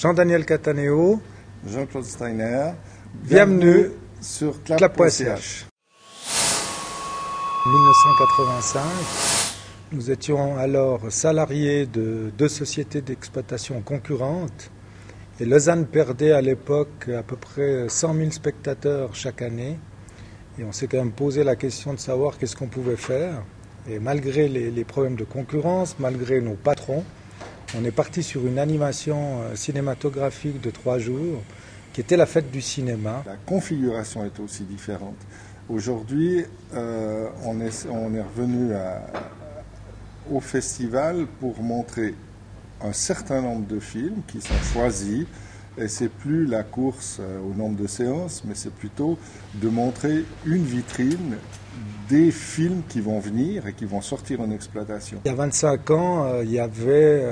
Jean-Daniel Cataneo, Jean-Claude Steiner. Bienvenue sur clap.ch. 1985, nous étions alors salariés de deux sociétés d'exploitation concurrentes et Lausanne perdait à l'époque à peu près 100 000 spectateurs chaque année et on s'est quand même posé la question de savoir qu'est-ce qu'on pouvait faire et malgré les problèmes de concurrence, malgré nos patrons, on est parti sur une animation cinématographique de 3 jours qui était la fête du cinéma. La configuration est aussi différente. Aujourd'hui, on est revenu au festival pour montrer un certain nombre de films qui sont choisis. Et c'est plus la course au nombre de séances, mais c'est plutôt de montrer une vitrine des films qui vont venir et qui vont sortir en exploitation. Il y a 25 ans, il y avait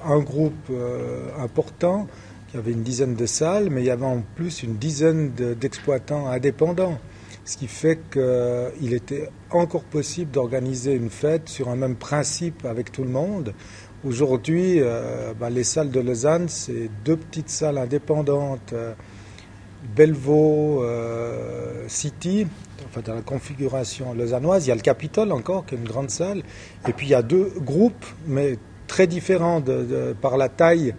un groupe important qui avait une dizaine de salles, mais il y avait en plus une dizaine d'exploitants indépendants. Ce qui fait qu'il était encore possible d'organiser une fête sur un même principe avec tout le monde. Aujourd'hui, les salles de Lausanne, c'est 2 petites salles indépendantes, Bellevaux, City, enfin dans la configuration lausannoise. Il y a le Capitole encore, qui est une grande salle. Et puis il y a 2 groupes, mais très différents par la taille.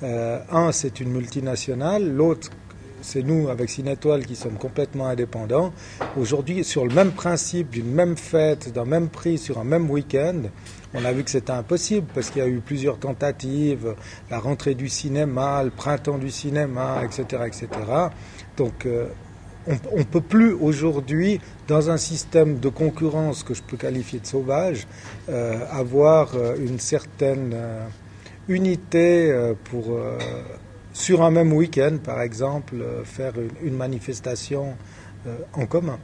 Un, c'est une multinationale, l'autre, c'est nous, avec Cinétoile, qui sommes complètement indépendants. Aujourd'hui, sur le même principe, d'une même fête, d'un même prix, sur un même week-end, on a vu que c'était impossible parce qu'il y a eu plusieurs tentatives, la rentrée du cinéma, le printemps du cinéma, etc. etc. Donc on ne peut plus aujourd'hui, dans un système de concurrence que je peux qualifier de sauvage, avoir une certaine unité pour, sur un même week-end, par exemple, faire une manifestation en commun.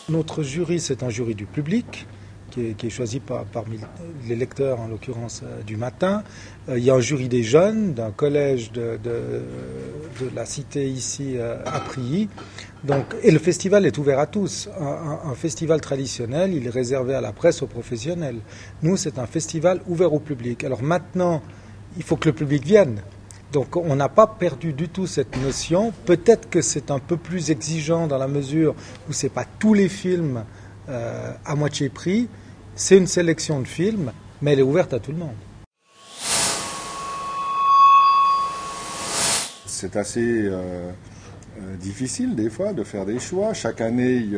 Notre jury, c'est un jury du public qui est choisi parmi les lecteurs, en l'occurrence du matin. Il y a un jury des jeunes d'un collège de la cité ici à Prilly. Donc, et le festival est ouvert à tous. Un festival traditionnel, il est réservé à la presse, aux professionnels. Nous, c'est un festival ouvert au public. Alors maintenant, il faut que le public vienne. Donc on n'a pas perdu du tout cette notion. Peut-être que c'est un peu plus exigeant dans la mesure où ce n'est pas tous les films à moitié prix. C'est une sélection de films, mais elle est ouverte à tout le monde. C'est assez difficile des fois de faire des choix. Chaque année,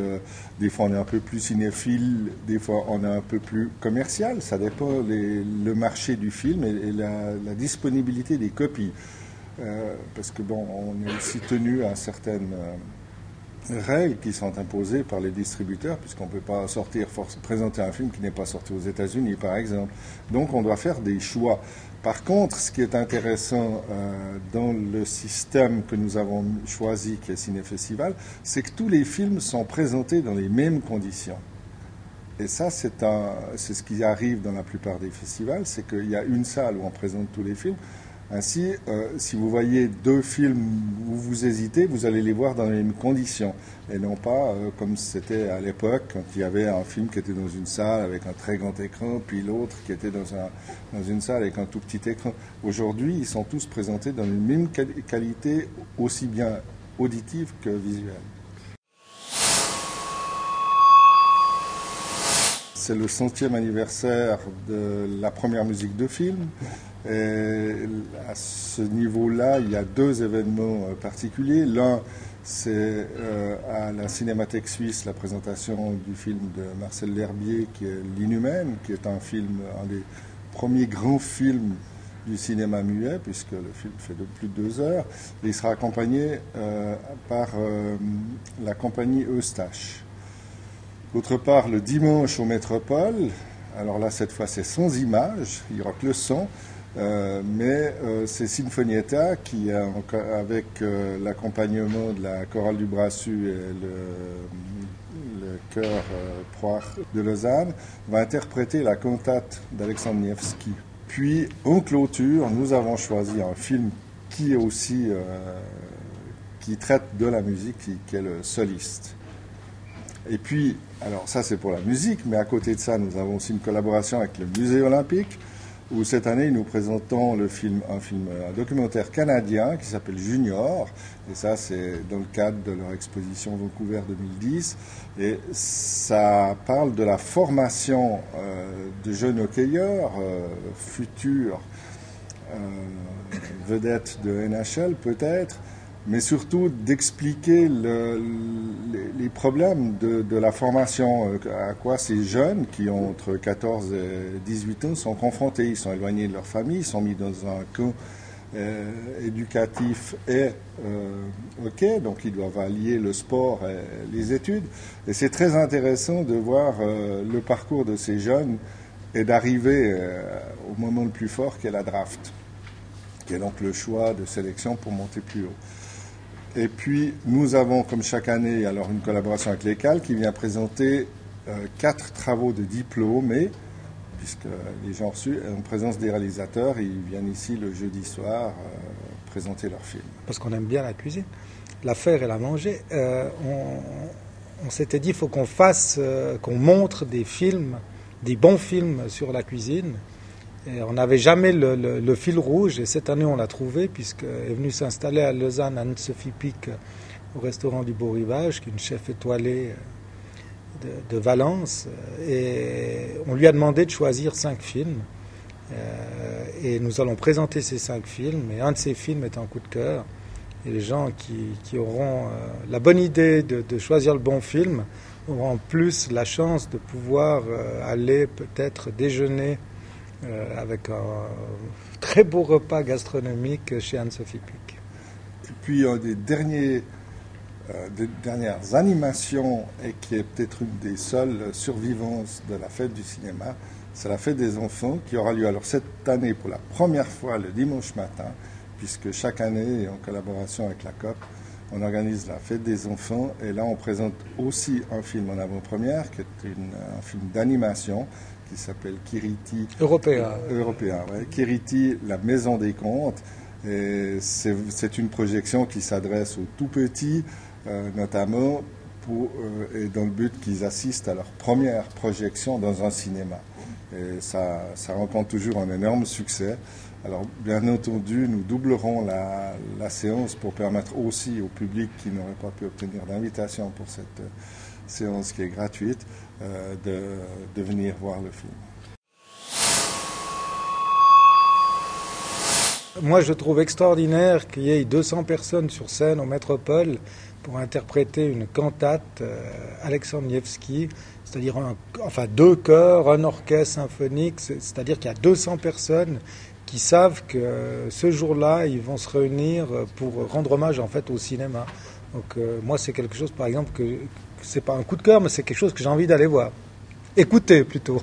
des fois on est un peu plus cinéphile, des fois on est un peu plus commercial. Ça dépend le marché du film et la disponibilité des copies. Parce que bon, on est aussi tenu à certaines règles qui sont imposées par les distributeurs, puisqu'on ne peut pas présenter un film qui n'est pas sorti aux États-Unis, par exemple. Donc on doit faire des choix. Par contre, ce qui est intéressant dans le système que nous avons choisi, qui est Ciné-Festival, c'est que tous les films sont présentés dans les mêmes conditions. Et ça, c'est ce qui arrive dans la plupart des festivals, c'est qu'il y a une salle où on présente tous les films. Ainsi, si vous voyez 2 films où vous hésitez, vous allez les voir dans les mêmes conditions. Et non pas comme c'était à l'époque, quand il y avait un film qui était dans une salle avec un très grand écran, puis l'autre qui était dans une salle avec un tout petit écran. Aujourd'hui, ils sont tous présentés dans une même qualité, aussi bien auditive que visuelle. C'est le 100e anniversaire de la première musique de film. Et à ce niveau-là, il y a 2 événements particuliers. L'un, c'est à la Cinémathèque suisse, la présentation du film de Marcel L'Herbier, qui est L'Inhumaine, qui est un des premiers grands films du cinéma muet, puisque le film fait de plus de 2 heures. Et il sera accompagné par la compagnie Eustache. D'autre part, le dimanche au Métropole, alors là, cette fois, c'est sans images, il n'y aura que le son, mais c'est Sinfonietta qui, avec l'accompagnement de la chorale du Brassus et le chœur Proir de Lausanne, va interpréter la cantate d'Alexandre Niewski. Puis, en clôture, nous avons choisi un film qui est aussi, qui traite de la musique, qui est le Soliste. Et puis, alors ça c'est pour la musique, mais à côté de ça, nous avons aussi une collaboration avec le Musée Olympique. où cette année nous présentons un documentaire canadien qui s'appelle Junior, et ça c'est dans le cadre de leur exposition Vancouver 2010, et ça parle de la formation de jeunes hockeyeurs, futurs vedettes de NHL peut-être, mais surtout d'expliquer les problèmes de la formation, à quoi ces jeunes qui ont entre 14 et 18 ans sont confrontés. Ils sont éloignés de leur famille, ils sont mis dans un camp éducatif et hockey, donc ils doivent allier le sport et les études. Et c'est très intéressant de voir le parcours de ces jeunes et d'arriver au moment le plus fort qu'est la draft, qui est donc le choix de sélection pour monter plus haut. Et puis, nous avons, comme chaque année, alors une collaboration avec l'ECAL qui vient présenter 4 travaux de diplômés, puisque les gens reçus, en présence des réalisateurs, ils viennent ici le jeudi soir présenter leurs films. Parce qu'on aime bien la cuisine, la faire et la manger. On s'était dit, il faut qu'on qu'on montre des films, des bons films sur la cuisine. Et on n'avait jamais le fil rouge, et cette année on l'a trouvé, puisqu'elle est venue s'installer à Lausanne, Anne-Sophie Pic, au restaurant du Beau Rivage, qui est une chef étoilée de Valence, et on lui a demandé de choisir 5 films, et nous allons présenter ces 5 films, et un de ces films est un coup de cœur, et les gens qui auront la bonne idée de choisir le bon film auront en plus la chance de pouvoir aller peut-être déjeuner avec un très beau repas gastronomique chez Anne-Sophie Pic. Et puis un des dernières animations, et qui est peut-être une des seules survivances de la fête du cinéma, c'est la fête des enfants qui aura lieu alors cette année pour la première fois le dimanche matin, puisque chaque année, en collaboration avec la COP, on organise la fête des enfants, et là on présente aussi un film en avant-première qui est un film d'animation qui s'appelle Kiriti. Européen, ouais. Kiriti, la maison des contes. Et c'est une projection qui s'adresse aux tout petits, notamment, et dans le but qu'ils assistent à leur première projection dans un cinéma. Et ça rencontre toujours un énorme succès. Alors, bien entendu, nous doublerons la séance pour permettre aussi au public qui n'aurait pas pu obtenir d'invitation pour cette séance qui est gratuite, de venir voir le film. Moi, je trouve extraordinaire qu'il y ait 200 personnes sur scène au Métropole pour interpréter une cantate Alexandre Nevsky, c'est-à-dire 2 chœurs, un orchestre symphonique, c'est-à-dire qu'il y a 200 personnes qui savent que ce jour-là, ils vont se réunir pour rendre hommage en fait au cinéma. Donc moi, c'est quelque chose, par exemple, que c'est pas un coup de cœur, mais c'est quelque chose que j'ai envie d'aller voir. Écouter plutôt.